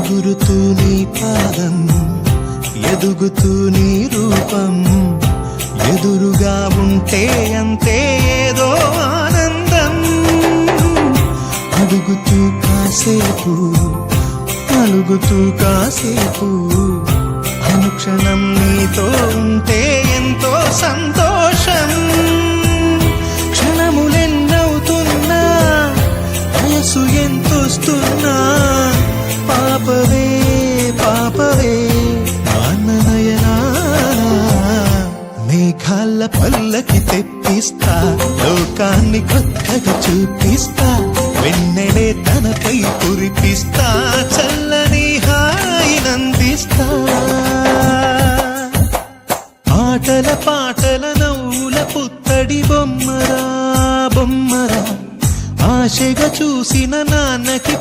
ఎగురుతూ నీ పాదం, ఎదుగుతూ నీ రూపం, ఎదురుగా ఉంటే అంతే ఏదో ఆనందం. అడుగుతూ కాసేపు, అలుగుతూ కాసేపు, అనుక్షణం నీతో ఉంటే ఎంతో సంతోషం. క్షణములెన్నవుతున్నా, వయసు ఎంతొస్తున్నా, పాపవే పాపవే నయనా. మేఘాల పల్లకి తెప్పిస్తా, లోకాన్ని కొత్తగా చూపిస్తా, వెన్నెలే తనపై కురిపిస్తా, చల్లని హాయినందిస్తా. ఆటల పాటల నవ్వుల పుత్తడి బొమ్మరా బొమ్మరా, ఆశగా చూసిన నాన్నకి